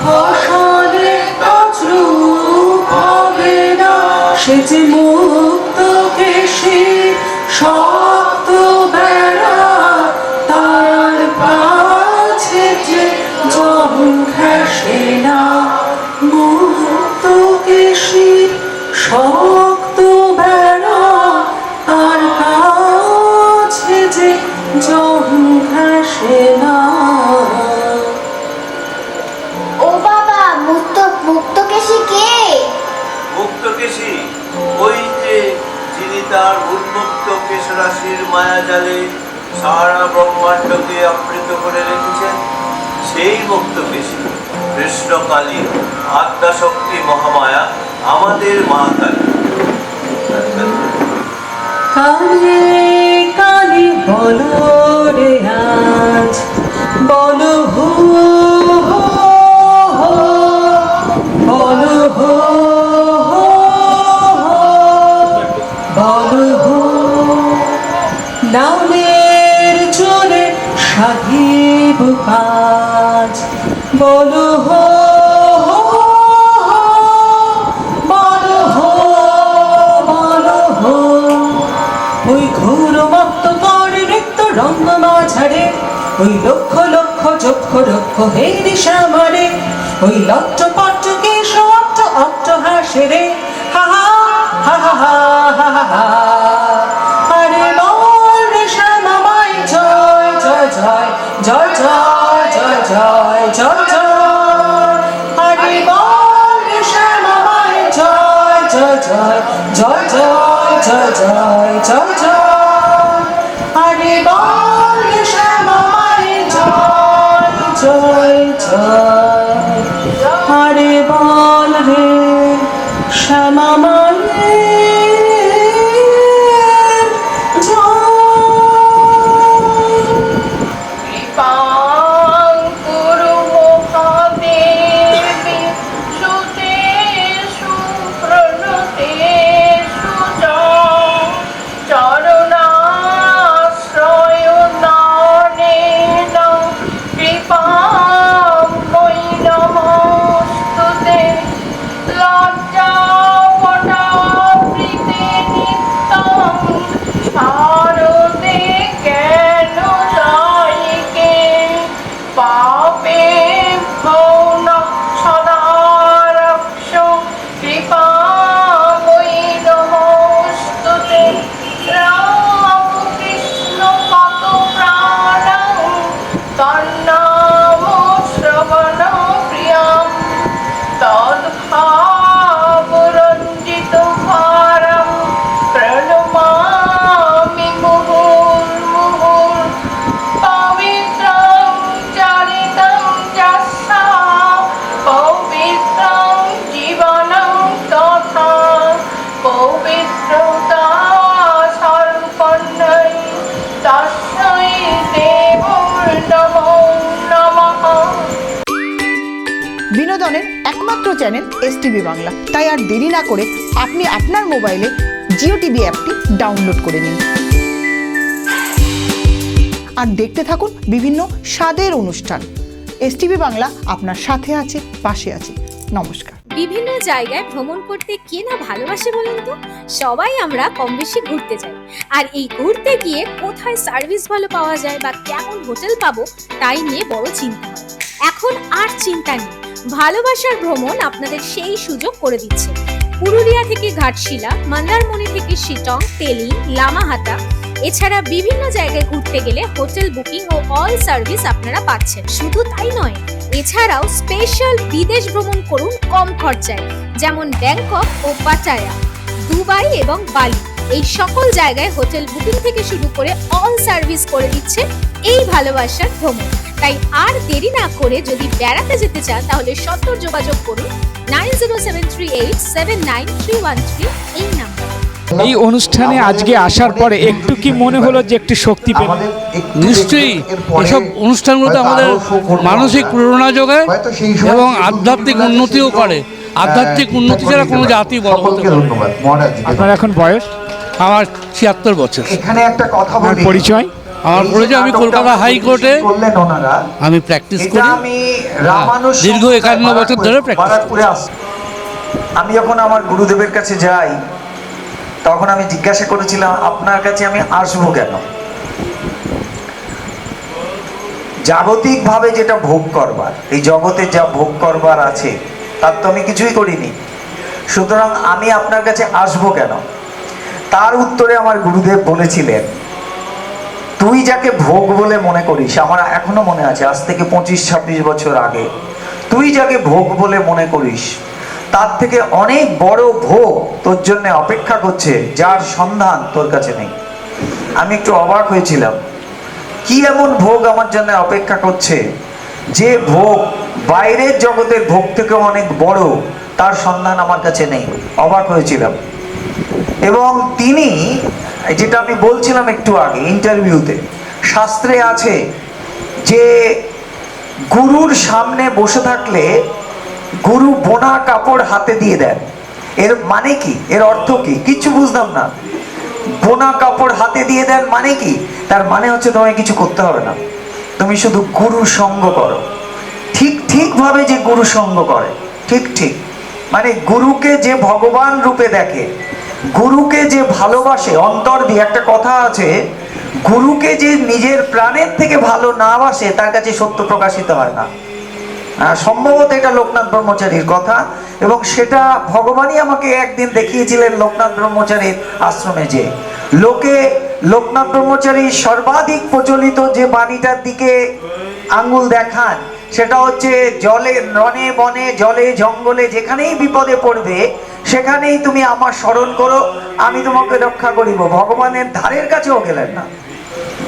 ফসলে তছরূপ হবে না। সে যে মুক্ত কেশে শক্ত বেড়া, তার কাছে যে নির্দেশ রাশির মায়া জালে সারা ব্রহ্মাণ্ডকে আবৃত করে রেখেছেন সেই মুক্ত পেশি কৃষ্ণকালী আদ্যাশক্তি মহামায়া আমাদের মা কালী। কালে কালে বলো রে আজ বলো হো হো হো, বলো হো হো হো, বলো হো নামের জোরে সাধিব কাজ, বলো হো হো হো, বলো হো বলো হো। ওই ঘোর মত্ত করে নৃত্য রঙ্গ মাঝারে, ওই লক্ষ লক্ষ চক্ষ রক্ষ হে দিশা মারে, ওই লট্ট পট্ট কেশ অট্ট অট্ট হাসে রে, হা হা হা হা হা হা হা হা। আরে বল রে শ্যামা মাই জয় জয় জয় জয় জয় জয় জয় জয় জয়। আরে বল রে শ্যামা মাই জয় জয় জয় জয় জয় জয় জয় জয় জয়। আরে বল রে শ্যামা মাই জয় জয় জয়। আরে বল রে শ্যামা মায়ের জয়। কৃপাং কুরু মহাদেবী সুতেষু প্রণতেষু চ চরণাশ্রয় দানেন কৃপাং ময়ি নমস্তুতে। লজ্জাবটাবৃতে নিত্যং শারদে কেন দায়িকে, পাপেভ্যো ন সদা রক্ষ কৃপাময়ি নমস্তুতে। রামকৃষ্ণ কত প্রাণং তন্নাম শ্রবণ প্রিয়ম, তদ্ভাবরঞ্জিত ভারম প্রণমামি মুহুর্মুহুঃ। পবিত্রং চরিতং যস্যা পবিত্রং জীবনং তথা, পবিত্রতা সর্বপন্নৈ তস্मै দেবো নমো নমঃ। বিনোদনের একমাত্র চ্যানেল এসটিভি বাংলা, তাই আর দেরি না করে আপনি আপনার মোবাইলে জিও টিভি অ্যাপটি ডাউনলোড করে নিন আর দেখতে থাকুন বিভিন্ন স্বাদের অনুষ্ঠান। এসটিভি বাংলা আপনার সাথে আছে, পাশে আছে। নমস্কার। বিভিন্ন জায়গায় ভ্রমণ করতে কে না ভালোবাসে বলুন তো? সবাই আমরা কম বেশি ঘুরতে যাই, আর এই ঘুরতে গিয়ে কোথায় সার্ভিস ভালো পাওয়া যায় বা কেমন হোটেল পাবো তাই নিয়ে বড় চিন্তা হয়। এখন আর চিন্তা নেই, ভালোবাসার ভ্রমণ আপনাদের সেই সুযোগ করে দিচ্ছে। পুরুলিয়া থেকে ঘাটশিলা, মন্দারমণি থেকে শিটং, তেলি, লামাহাটা, এছাড়া বিভিন্ন জায়গায় ঘুরতে গেলে হোটেল বুকিং ও অল সার্ভিস আপনারা পাচ্ছেন। শুধু তাই নয়, এছাড়াও স্পেশাল বিদেশ ভ্রমণ করুন কম খরচায়, যেমন ব্যাংকক ও পাটায়া, দুবাই এবং বালি। এই সকল জায়গায় হোটেল বুকিং থেকে শুরু করে অল সার্ভিস করে দিচ্ছে এই ভালোবাসার ভ্রমণ। তাই আর দেরি না করে যদি বেড়াতে যেতে চান তাহলে সত্বর যোগাযোগ করুন 9073879313 এই নাম্বার। এই অনুষ্ঠানে আজকে আসার পরে একটু কি মনে হলো যে একটু শক্তি পেলেন? নিশ্চয়ই এসব অনুষ্ঠানগুলোতে আমাদের মানসিক প্রেরণা যোগায় এবং আধ্যাত্মিক উন্নতিও করে। আধ্যাত্মিক উন্নতি ছাড়া কোনো জাতি বড় হতে পারে না। আপনার এখন বয়স? আমার 76 বছর। এখানে একটা কথা বলি, পরিচয়? আমার পরিচয়, আমি কলকাতা হাইকোর্টে আমি প্র্যাকটিস করি, দীর্ঘ 51 বছর ধরে প্র্যাকটিস করি। আমি যখন আমার গুরুদেবের কাছে যাই তখন আমি জিজ্ঞাসা করেছিলাম আপনার কাছে আমি আসবো কেন? জাগতিকভাবে যেটা ভোগ করবার, এই জগতে যা ভোগ করবার আছে তার তো আমি কিছুই করিনি, সুতরাং আমি আপনার কাছে আসবো কেন? তার উত্তরে আমার গুরুদেব বলেছিলেন, তুই যাকে ভোগ বলে মনে করিস, আমার এখনো মনে আছে আজ থেকে 25-26 বছর আগে, তুই যাকে ভোগ বলে মনে করিস তার থেকে অনেক বড় ভোগ তোর জন্য অপেক্ষা করছে, যার সন্ধান তোর কাছে নেই। আমি একটু অবাক হয়েছিলাম, কি এমন ভোগ আমার জন্য অপেক্ষা করছে যে ভোগ বাইরের জগতের ভোগ থেকে অনেক বড়, তার সন্ধান আমার কাছে নেই। অবাক হয়েছিলাম। এবং তিনি, যেটা আমি বলছিলাম একটু আগে ইন্টারভিউতে, শাস্ত্রে আছে যে গুরুর সামনে বসে থাকলে গুরু বোনা কাপড় হাতে দিয়ে দেন। এর মানে কি, এর অর্থ কি? কিচ্ছু বুঝলাম না। বোনা কাপড় হাতে দিয়ে দেন মানে কি? তার মানে হচ্ছে তোমায় কিছু করতে হবে না, তুমি শুধু গুরু সঙ্গ করো। ঠিকভাবে যে গুরু সঙ্গ করে, ঠিক মানে গুরুকে যে ভগবান রূপে দেখে, গুরুকে যে ভালোবাসে অন্তর দিয়ে। একটা কথা আছে, গুরুকে যে নিজের প্রাণের থেকে ভালো না বাসে তার কাছে সত্য প্রকাশিত হয় না। সম্ভবত এটা লোকনাথ ব্রহ্মচারীর কথা, এবং সেটা ভগবানই আমাকে একদিন দেখিয়েছিলেন লোকনাথ ব্রহ্মচারীর আশ্রমে। যে লোকে লোকনাথ ব্রহ্মচারী সর্বাধিক প্রচলিত যে বাণীটার দিকে আঙ্গুল দেখান, সেটা হচ্ছে জলে রণে বনে জলে জঙ্গলে যেখানেই বিপদে পড়বে সেখানেই তুমি আমার স্মরণ করো, আমি তোমাকে রক্ষা করিব। ভগবানের ধারের কাছেও গেলেন না,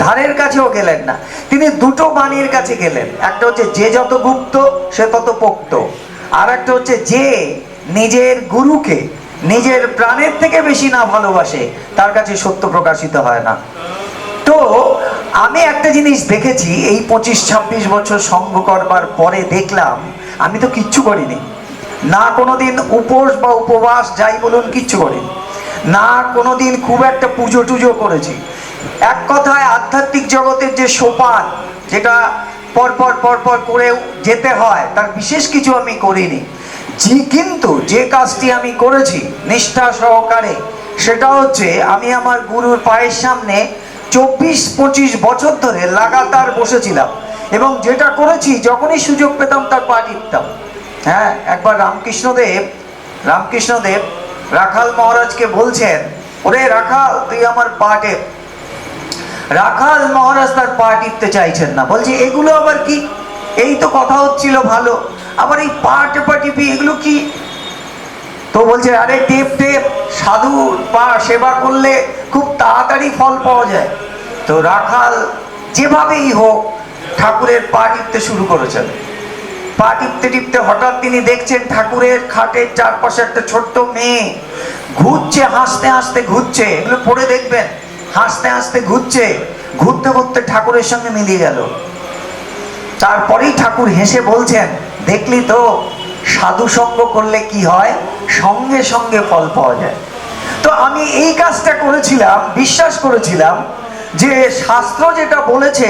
ধারের কাছেও গেলেন না। তিনি দুটো বাণীর কাছে গেলেন, একটা হচ্ছে যে যত গুপ্ত সে তত পোক্ত, আর একটা হচ্ছে যে নিজের গুরুকে নিজের প্রাণের থেকে বেশি না ভালোবাসে তার কাছে সত্য প্রকাশিত হয় না। তো আমি একটা জিনিস দেখেছি এই 25-26 বছর সঙ্গ করবার পরে, দেখলাম আমি তো কিচ্ছু করিনি, না কোনোদিন উপোস বা উপবাস যাই বলুন কিচ্ছু করিনি, না কোনোদিন খুব একটা পুজো টুজো করেছি। এক কথায় আধ্যাত্মিক জগতের যে সোপান, যেটা পরপর করে যেতে হয়, তার বিশেষ কিছু আমি করিনি। কিন্তু যে কাজটি আমি করেছি নিষ্ঠা সহকারে, সেটা হচ্ছে আমি আমার গুরুর পায়ের সামনে 24-25 বছর ধরে লাগাতার বসেছিলাম, এবং যেটা করেছি যখনই সুযোগ পেতাম তার পা টিপতাম। হ্যাঁ, একবার রামকৃষ্ণদেব রাখাল মহারাজকে বলছেন, ওরে রাখাল তুই আমার পা টেপ। রাখাল মহারাজ তার পা টিপতে চাইছেন না, বলছে এগুলো আবার কি? এই তো কথা হচ্ছিল ভালো, আবার এই পা টেপা টিপি এগুলো কি? তো বলছে আরে টেপ, সাধুর পা সেবা করলে খুব তাড়াতাড়ি ফল পাওয়া যায়। তো রাখাল যেভাবেই হোক ঠাকুরের পা টিপতে শুরু করেছেন। পা টিপতে হঠাৎ তিনি দেখছেন ঠাকুরের খাটের চারপাশে একটা ছোট্ট মেয়ে ঘুরছে, হাসতে ঘুরছে। এগুলো পড়ে দেখবেন, হাসতে ঘুরতে ঠাকুরের সঙ্গে মিলিয়ে গেল। তারপরেই ঠাকুর হেসে বলছেন, দেখলি তো সাধু সঙ্গ করলে কি হয়, সঙ্গে সঙ্গে ফল পাওয়া যায়। তো আমি এই কাজটা করেছিলাম, বিশ্বাস করেছিলাম যে শাস্ত্র যেটা বলেছে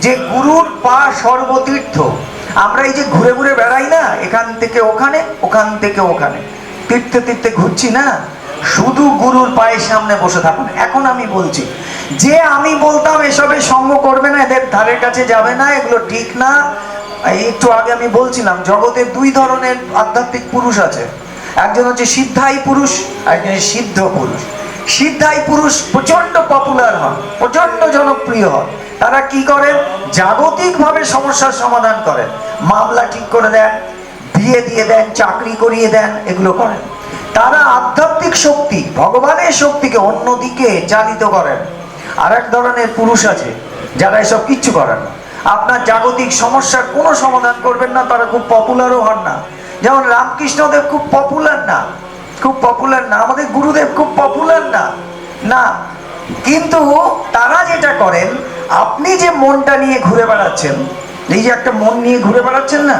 যে গুরুর পা সর্বতীর্থ। আমরা এই যে ঘুরে ঘুরে বেড়াই না, এখান থেকে ওখানে ওখান থেকে ওখানে তীর্থে ঘুরছি না, শুধু গুরুর পায়ের সামনে বসে থাকুন। এখন আমি বলছি যে আমি বলতাম এসবে সঙ্গ করবে না, এদের ধারের কাছে যাবে না, এগুলো ঠিক না। একটু আগে আমি বলছিলাম জগতে দুই ধরনের আধ্যাত্মিক পুরুষ আছে, একজন হচ্ছে সিদ্ধাই পুরুষ, একজন সিদ্ধ পুরুষ। সিদ্ধাই পুরুষ প্রচন্ড পপুলার হন, প্রচন্ড জনপ্রিয় হন। তারা কি করেন, জাগতিকভাবে সমস্যার সমাধান করেন, মামলা ঠিক করে দেন, বিয়ে দিয়ে দেন, চাকরি করিয়ে দেন, এগুলো করেন। তারা আধ্যাত্মিক শক্তি, ভগবানের শক্তিকে অন্যদিকে চালিত করেন। আর এক ধরনের পুরুষ আছে যারা এসব কিচ্ছু করেন না, আপনার জাগতিক সমস্যার কোনো সমাধান করবেন না, তারা খুব পপুলারও হন না। যেমন রামকৃষ্ণদেব খুব পপুলার না, আমাদের গুরুদেব খুব পপুলার না, কিন্তু তারা যেটা করেন, আপনি যে মনটা নিয়ে ঘুরে বেড়াচ্ছেন, এই যে একটা মন নিয়ে ঘুরে বেড়াচ্ছেন না,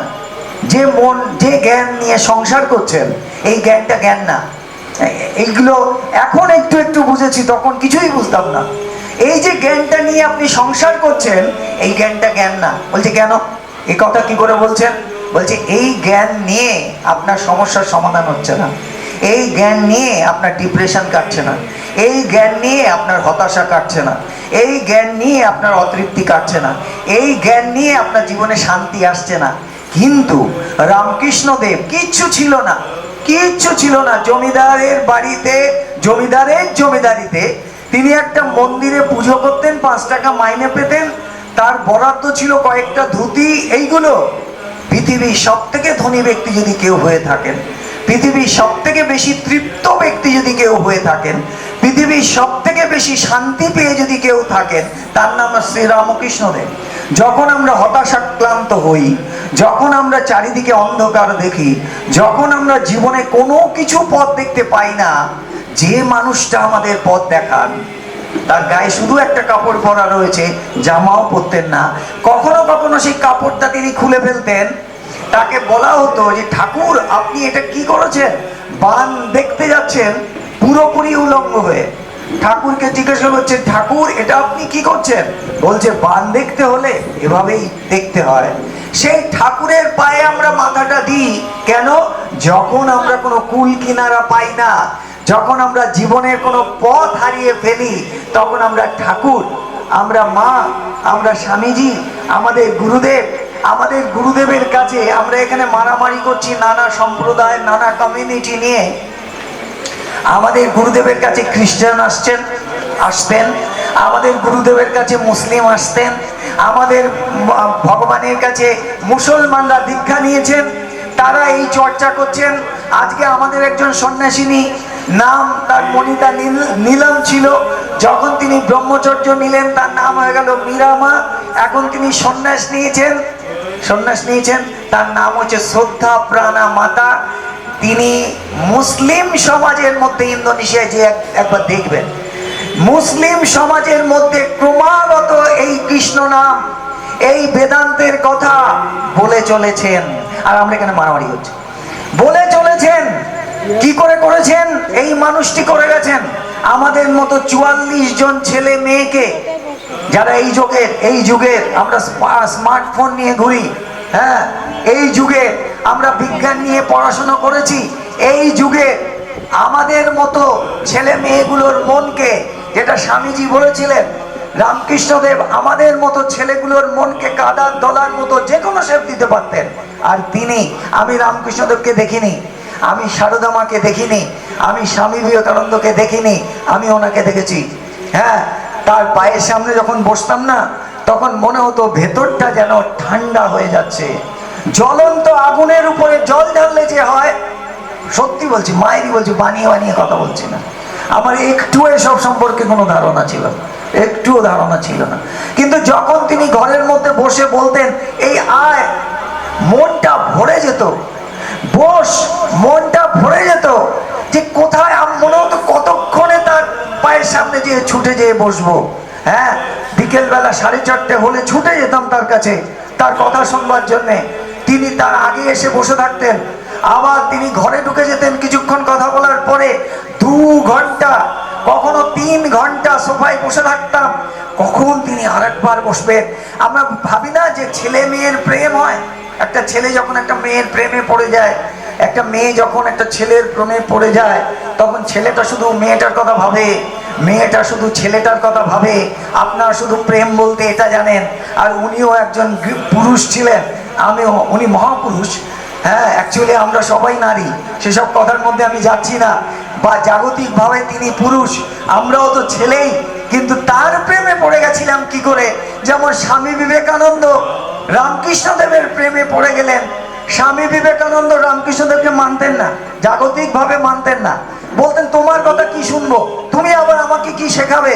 যে মন, যে জ্ঞান নিয়ে সংসার করছেন, এই জ্ঞানটা জ্ঞান না। এইগুলো এখন একটু বুঝেছি, তখন কিছুই বুঝতাম না। এই যে জ্ঞানটা নিয়ে আপনি সংসার করছেন, এই জ্ঞানটা জ্ঞান না। বলছে কেন? এই কথা কি করে বলছেন? বলছে এই জ্ঞান নিয়ে আপনার সমস্যার সমাধান হচ্ছে না, এই জ্ঞান নিয়ে আপনার ডিপ্রেশন কাটছে না, এই জ্ঞান নিয়ে আপনার হতাশা কাটছে না, এই জ্ঞান নিয়ে আপনার অতৃপ্তি কাটছে না, এই জ্ঞান নিয়ে আপনার জীবনে শান্তি আসছে না। কিন্তু রামকৃষ্ণদেব কিচ্ছু ছিল না। জমিদারের বাড়িতে, জমিদারের জমিদারিতে তিনি একটা মন্দিরে পুজো করতেন, 5 টাকা মাইনে পেতেন, তার বরাদ্দ ছিল কয়েকটা ধুতি। এইগুলো পৃথিবীর সব থেকে ধনী ব্যক্তি যদি কেউ হয়ে থাকেন, পৃথিবীর সব থেকে বেশি তৃপ্ত ব্যক্তি যদি কেউ হয়ে থাকেন, পৃথিবীর সব থেকে বেশি শান্তি পেয়ে যদি কেউ থাকেন তার নাম শ্রীরামকৃষ্ণদেব। যখন আমরা হতাশাক্রান্ত হই, যখন আমরা চারিদিকে অন্ধকার দেখি, যখন আমরা জীবনে কোনো কিছু পথ দেখতে পাই না, যে মানুষটা আমাদের পথ দেখান তার গায়ে শুধু একটা কাপড় পরা রয়েছে, জামাও পরতেন না, কখনো কখনো সেই কাপড়টা তিনি খুলে ফেলতেন। তাকে বলা হতো যে ঠাকুর আপনি এটা কি করেছেন, বান দেখতে যাচ্ছেন পুরোপুরি উলঙ্গ হয়ে। ঠাকুরকে জিজ্ঞাসা করছে ঠাকুর এটা আপনি কি করছেন, বলছে বান দেখতে হলে এভাবেই দেখতে হয়। সেই ঠাকুরের পায়ে আমরা মাথাটা দিই কেন? যখন আমরা কোনো কুল কিনারা পাই না, যখন আমরা জীবনের কোনো পথ হারিয়ে ফেলি, তখন আমরা ঠাকুর, আমরা মা, আমরা স্বামীজি, আমাদের গুরুদেব, আমাদের গুরুদেবের কাছে আমরা এখানে মারামারি করছি নানা সম্প্রদায় নানা কমিউনিটি নিয়ে। আমাদের গুরুদেবের কাছে খ্রিস্টান আসতেন, আমাদের গুরুদেবের কাছে মুসলিম আসতেন, আমাদের ভগবানের কাছে মুসলমানরা দীক্ষা নিয়েছেন, তারা এই চর্চা করছেন। আজকে আমাদের একজন সন্ন্যাসিনী, নাম তার মনিতা নীলম ছিল, যখন তিনি ব্রহ্মচর্য নিলেন তার নাম হয়ে গেল মীরামা। এখন তিনি সন্ন্যাস নিয়েছেন, তার নাম হচ্ছে শ্রদ্ধা প্রাণা মাতা। তিনি মুসলিম সমাজের মধ্যে, ইন্দোনেশিয়ায় যে একবার দেখবেন, মুসলিম সমাজের মধ্যে ক্রমাগত এই কৃষ্ণ নাম, এই বেদান্তের কথা বলে চলেছেন। আর আমরা এখানে মারামারি হচ্ছে, বলে চলেছেন। কি করে করেছেন? এই মানুষটি করে গেছেন। আমাদের মতো 44 জন ছেলে মেয়েকে, যারা এই যুগের আমরা স্মার্টফোন নিয়ে ঘুরি, হ্যাঁ, এই যুগে আমরা বিজ্ঞান নিয়ে পড়াশোনা করেছি, এই যুগে আমাদের মতো ছেলে মেয়েগুলোর মনকে, যেটা স্বামীজি বলেছিলেন, রামকৃষ্ণদেব আমাদের মতো ছেলেগুলোর মনকে কাদার দলার মতো যে কোনো শেপ দিতে পারতেন। আর তিনি, আমি রামকৃষ্ণদেবকে দেখিনি, আমি সারদা মাকে দেখিনি, আমি স্বামী বিবেকানন্দকে দেখিনি, আমি ওনাকে দেখেছি। হ্যাঁ, তার পায়ের সামনে যখন বসতাম না, তখন মনে হতো ভেতরটা যেন ঠান্ডা হয়ে যাচ্ছে। জ্বলন্ত আগুনের উপরে জল ঢাললে যে হয়, সত্যি বলছি, মায়েরই বলছি, বানিয়ে কথা বলছি না, আমার একটু এসব সম্পর্কে কোনো ধারণা ছিল না, একটুও ধারণা ছিল না। কিন্তু যখন তিনি ঘরের মধ্যে বসে বলতেন এই আয়, মনটা ভরে যেত, বস, মনটা ভরে যেত। যে কোথায় মনে হতো কতক্ষণে তার পায়ের সামনে যেয়ে ছুটে যেয়ে বসবো। হ্যাঁ, বিকেলবেলা 4:30 হলে ছুটে যেতাম তার কাছে, তার কথা শুনবার জন্যে। তিনি তার আগে এসে বসে থাকতেন, আবার তিনি ঘরে ঢুকে যেতেন। কিছুক্ষণ কথা বলার পরে 2 ঘন্টা, কখনো 3 ঘন্টা সোফায় বসে থাকতাম, কখন তিনি আরেকবার বসবেন। আমরা ভাবি না যে ছেলে মেয়ের প্রেম হয়, একটা ছেলে যখন একটা মেয়ের প্রেমে পড়ে যায়, একটা মেয়ে যখন একটা ছেলের প্রেমে পড়ে যায়, তখন ছেলেটা শুধু মেয়েটার কথা ভাবে, মেয়েটা শুধু ছেলেটার কথা ভাবে। আপনারা শুধু প্রেম বলতে এটা জানেন। আর উনিও একজন পুরুষ ছিলেন, উনি মহাপুরুষ। হ্যাঁ, অ্যাকচুয়ালি আমরা সবাই নারী, সেসব কথার মধ্যে আমি যাচ্ছি না। বা জাগতিকভাবে তিনি পুরুষ, আমরাও তো ছেলেই, কিন্তু তার প্রেমে পড়ে গেছিলাম কি করে? যেমন স্বামী বিবেকানন্দ রামকৃষ্ণদেবের প্রেমে পড়ে গেলেন। স্বামী বিবেকানন্দ রামকৃষ্ণদেবকে মানতেন না, জাগতিকভাবে মানতেন না, বলতেন তোমার কথা কি শুনবো, তুমি আবার আমাকে কি শেখাবে,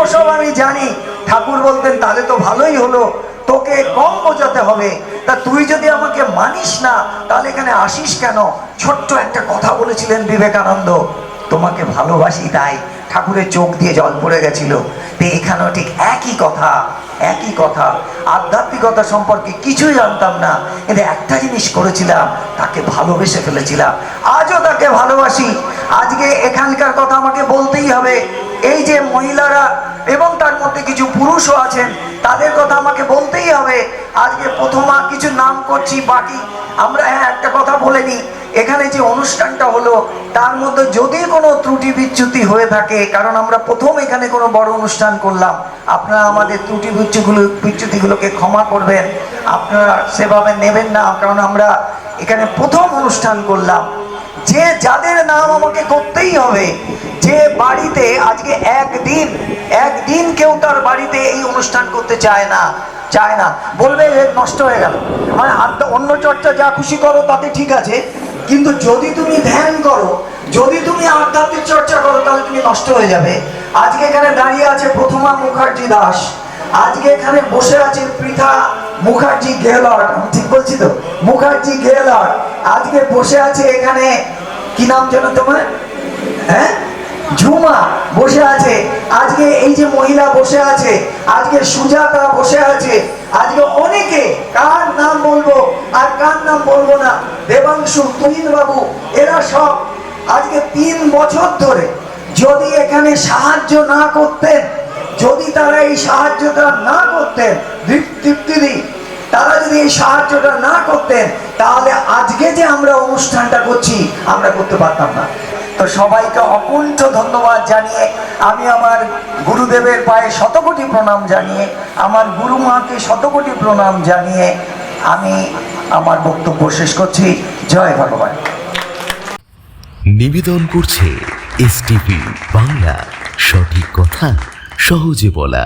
ওসব আমি জানি। ঠাকুর বলতেন তাহলে তো ভালোই হলো, তোকে কম বোঝাতে হবে, তা তুই যদি আমাকে মানিস না তাহলে এখানে আসিস কেন? ছোট্ট একটা কথা বলেছিলেন বিবেকানন্দ, তোমাকে ভালোবাসি তাই। ঠাকুরের চোখ দিয়ে জল পড়ে গেছিল। তো এখানেও ঠিক একই কথা। আধ্যাত্মিকতা সম্পর্কে কিছুই জানতাম না, কিন্তু একটা জিনিস করেছিলাম, তাকে ভালোবেসে ফেলেছিলাম। আজও তাকে ভালোবাসি। আজকে এখানকার কথা আমাকে বলতেই হবে। এই যে মহিলারা এবং তার মধ্যে কিছু পুরুষও আছেন, তাদের কথা আমাকে বলতেই হবে। আজকে প্রথমা কিছু নাম করছি, বাকি আমরা একটা কথা বলে নিই, এখানে যে অনুষ্ঠানটা হলো তার মধ্যে যদি কোনো ত্রুটি বিচ্যুতি হয়ে থাকে, কারণ আমরা প্রথম এখানে কোনো বড় অনুষ্ঠান করলাম, আপনারা আমাদের ত্রুটি বিচ্যুতিগুলোকে ক্ষমা করবেন, আপনারা সেভাবে নেবেন না, কারণ আমরা এখানে প্রথম অনুষ্ঠান করলাম। যে যাদের নাম আমাকে করতেই হবে, যে বাড়িতে আজকে একদিন কেউ তার বাড়িতে এই অনুষ্ঠান করতে চায় না, বলবে নষ্ট হয়ে গেল, মানে অন্য চর্চা যা খুশি করো তাতে ঠিক আছে, কিন্তু যদি তুমি ধ্যান করো, যদি তুমি আধ্যাত্মিক চর্চা করো, তাহলে তুমি নষ্ট হয়ে যাবে। আজকে এখানে দাঁড়িয়ে আছে প্রথমা মুখার্জি দাস, আজকে এখানে বসে আছে পৃথা মুখার্জি গেহলট, আমি ঠিক বলছি তো? মুখার্জি গেহলট আজকে বসে আছে এখানে, কি নাম যেন তোমার? হ্যাঁ, ঝুমা বসে আছে আজকে, এই যে মহিলা বসে আছে আজকে, সুজাতা বসে আছে আজকে, অনেকে, কার নাম বলবো আর কার নাম বলবো না, দেবাংশু, তুহিন বাবু, এরা সব আজকে 3 বছর ধরে যদি এখানে সাহায্য না করতেন, যদি তারা এই সাহায্যটা না করতেন, দীপ্তিদি তারা যদি এই সাহায্যটা না করতেন, তাহলে আজকে যে আমরা অনুষ্ঠানটা করছি আমরা করতে পারতাম না। তো সবাইকে অকুণ্ঠ ধন্যবাদ জানিয়ে, আমি আমার গুরুদেবের পায়ে শতকোটি প্রণাম জানিয়ে, আমার গুরুমাকে শতকোটি প্রণাম জানিয়ে আমি আমার বক্তব্য শেষ করছি। জয় ভগবান। নিবেদন করছে এসটিভি বাংলা, সঠিক কথা সহজে বলা।